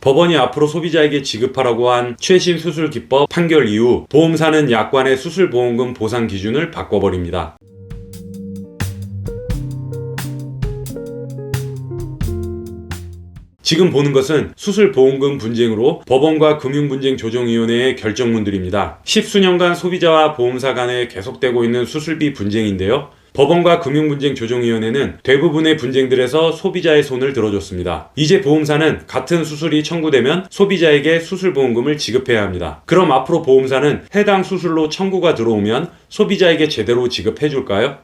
법원이 앞으로 소비자에게 지급하라고 한 최신 수술 기법 판결 이후 보험사는 약관의 수술보험금 보상 기준을 바꿔버립니다. 지금 보는 것은 수술보험금 분쟁으로 법원과 금융분쟁조정위원회의 결정문들입니다. 십수년간 소비자와 보험사 간에 계속되고 있는 수술비 분쟁인데요. 법원과 금융분쟁조정위원회는 대부분의 분쟁들에서 소비자의 손을 들어줬습니다. 이제 보험사는 같은 수술이 청구되면 소비자에게 수술보험금을 지급해야 합니다. 그럼 앞으로 보험사는 해당 수술로 청구가 들어오면 소비자에게 제대로 지급해줄까요?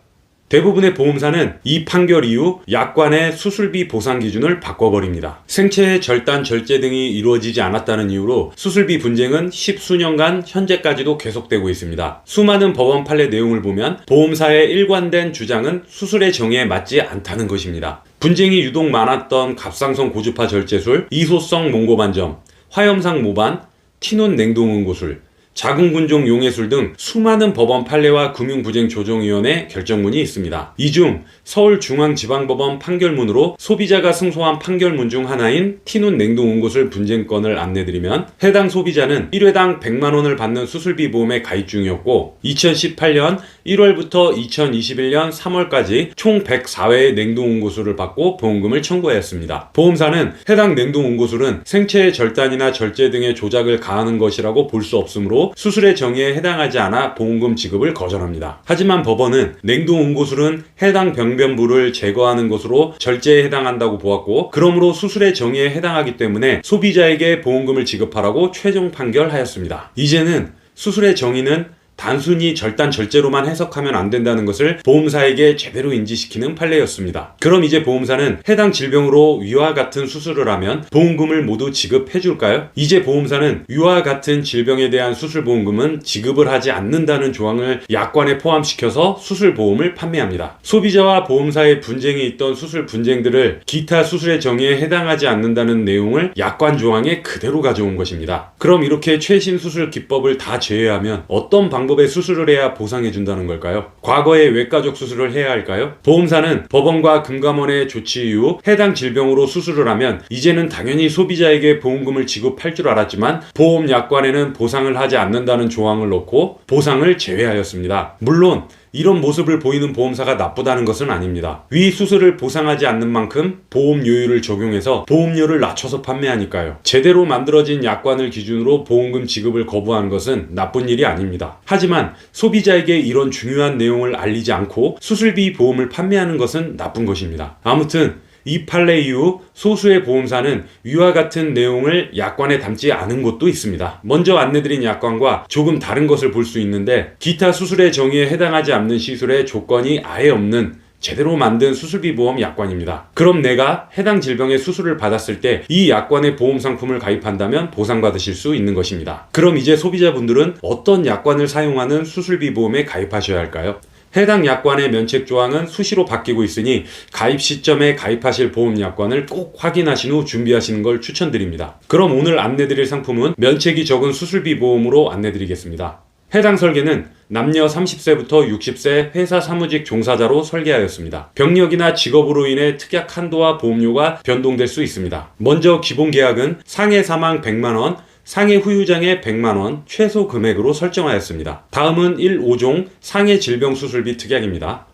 대부분의 보험사는 이 판결 이후 약관의 수술비 보상 기준을 바꿔버립니다. 생체의 절단, 절제 등이 이루어지지 않았다는 이유로 수술비 분쟁은 십수년간 현재까지도 계속되고 있습니다. 수많은 법원 판례 내용을 보면 보험사의 일관된 주장은 수술의 정의에 맞지 않다는 것입니다. 분쟁이 유독 많았던 갑상선 고주파 절제술, 이소성 몽고반점, 화염상 모반, 티논 냉동응고술, 자궁근종 용해술 등 수많은 법원 판례와 금융부쟁조정위원회 결정문이 있습니다. 이 중 서울중앙지방법원 판결문으로 소비자가 승소한 판결문 중 하나인 티논 냉동응고술 분쟁건을 안내드리면 해당 소비자는 1회당 100만원을 받는 수술비 보험에 가입 중이었고 2018년 1월부터 2021년 3월까지 총 104회의 냉동응고술을 받고 보험금을 청구하였습니다. 보험사는 해당 냉동응고술은 생체의 절단이나 절제 등의 조작을 가하는 것이라고 볼 수 없으므로 수술의 정의에 해당하지 않아 보험금 지급을 거절합니다. 하지만 법원은 냉동응고술은 해당 병변부를 제거하는 것으로 절제에 해당한다고 보았고 그러므로 수술의 정의에 해당하기 때문에 소비자에게 보험금을 지급하라고 최종 판결하였습니다. 이제는 수술의 정의는 단순히 절단 절제로만 해석하면 안 된다는 것을 보험사에게 제대로 인지시키는 판례였습니다. 그럼 이제 보험사는 해당 질병으로 위와 같은 수술을 하면 보험금을 모두 지급해줄까요? 이제 보험사는 위와 같은 질병에 대한 수술보험금은 지급을 하지 않는다는 조항을 약관에 포함시켜서 수술보험을 판매합니다. 소비자와 보험사의 분쟁이 있던 수술 분쟁들을 기타 수술의 정의에 해당하지 않는다는 내용을 약관 조항에 그대로 가져온 것입니다. 그럼 이렇게 최신 수술 기법을 다 제외하면 어떤 방법의 수술을 해야 보상해준다는 걸까요? 과거에 외과적 수술을 해야 할까요? 보험사는 법원과 금감원의 조치 이후 해당 질병으로 수술을 하면 이제는 당연히 소비자에게 보험금을 지급할 줄 알았지만 보험 약관에는 보상을 하지 않는다는 조항을 넣고 보상을 제외하였습니다. 물론 이런 모습을 보이는 보험사가 나쁘다는 것은 아닙니다. 위 수술을 보상하지 않는 만큼 보험료율을 적용해서 보험료를 낮춰서 판매하니까요. 제대로 만들어진 약관을 기준으로 보험금 지급을 거부하는 것은 나쁜 일이 아닙니다. 하지만 소비자에게 이런 중요한 내용을 알리지 않고 수술비 보험을 판매하는 것은 나쁜 것입니다. 아무튼 이 판례 이후 소수의 보험사는 위와 같은 내용을 약관에 담지 않은 곳도 있습니다. 먼저 안내드린 약관과 조금 다른 것을 볼 수 있는데 기타 수술의 정의에 해당하지 않는 시술의 조건이 아예 없는 제대로 만든 수술비 보험 약관입니다. 그럼 내가 해당 질병의 수술을 받았을 때 이 약관의 보험 상품을 가입한다면 보상받으실 수 있는 것입니다. 그럼 이제 소비자분들은 어떤 약관을 사용하는 수술비 보험에 가입하셔야 할까요? 해당 약관의 면책 조항은 수시로 바뀌고 있으니 가입 시점에 가입하실 보험 약관을 꼭 확인하신 후 준비하시는 걸 추천드립니다. 그럼 오늘 안내드릴 상품은 면책이 적은 수술비 보험으로 안내드리겠습니다. 해당 설계는 남녀 30세부터 60세 회사 사무직 종사자로 설계하였습니다. 병력이나 직업으로 인해 특약 한도와 보험료가 변동될 수 있습니다. 먼저 기본 계약은 상해 사망 100만원, 상해 후유장애 100만원 최소 금액으로 설정하였습니다. 다음은 1.5종 상해 질병 수술비 특약입니다.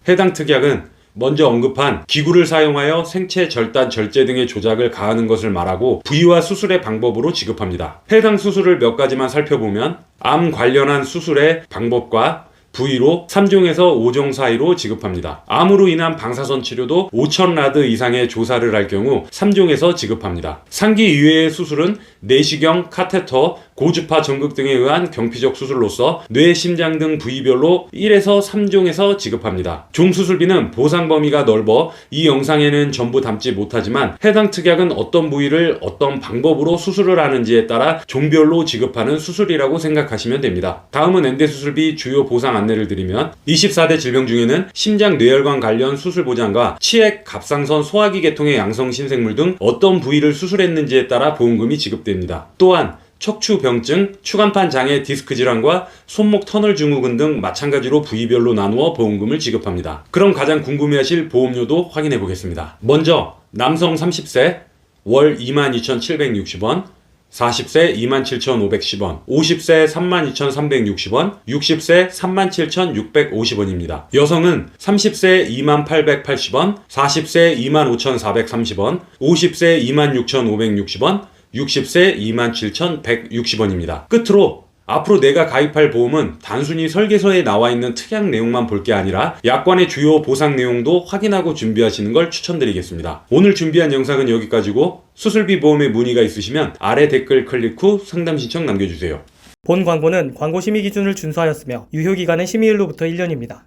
해당 특약은 먼저 언급한 기구를 사용하여 생체 절단, 절제 등의 조작을 가하는 것을 말하고 부위와 수술의 방법으로 지급합니다. 해당 수술을 몇 가지만 살펴보면 암 관련한 수술의 방법과 부위로 3종에서 5종 사이로 지급합니다. 암으로 인한 방사선 치료도 5,000라드 이상의 조사를 할 경우 3종에서 지급합니다. 상기 이외의 수술은 내시경, 카테터, 고주파 전극 등에 의한 경피적 수술로서 뇌, 심장 등 부위별로 1에서 3종에서 지급합니다. 종수술비는 보상 범위가 넓어 이 영상에는 전부 담지 못하지만 해당 특약은 어떤 부위를 어떤 방법으로 수술을 하는지에 따라 종별로 지급하는 수술이라고 생각하시면 됩니다. 다음은 엔대수술비 주요 보상 안내를 드리면 24대 질병 중에는 심장 뇌혈관 관련 수술 보장과 치액, 갑상선, 소화기 계통의 양성 신생물 등 어떤 부위를 수술했는지에 따라 보험금이 지급됩니다. 또한 척추병증, 추간판 장애 디스크 질환과 손목 터널 증후군 등 마찬가지로 부위별로 나누어 보험금을 지급합니다. 그럼 가장 궁금해하실 보험료도 확인해 보겠습니다. 먼저 남성 30세, 월 22,760원, 40세 27,510원, 50세 32,360원, 60세 37,650원입니다. 여성은 30세 28,880원, 40세 25,430원, 50세 26,560원, 60세 27,160원입니다. 끝으로 앞으로 내가 가입할 보험은 단순히 설계서에 나와 있는 특약 내용만 볼 게 아니라 약관의 주요 보상 내용도 확인하고 준비하시는 걸 추천드리겠습니다. 오늘 준비한 영상은 여기까지고 수술비 보험에 문의가 있으시면 아래 댓글 클릭 후 상담 신청 남겨주세요. 본 광고는 광고 심의 기준을 준수하였으며 유효기간은 심의일로부터 1년입니다.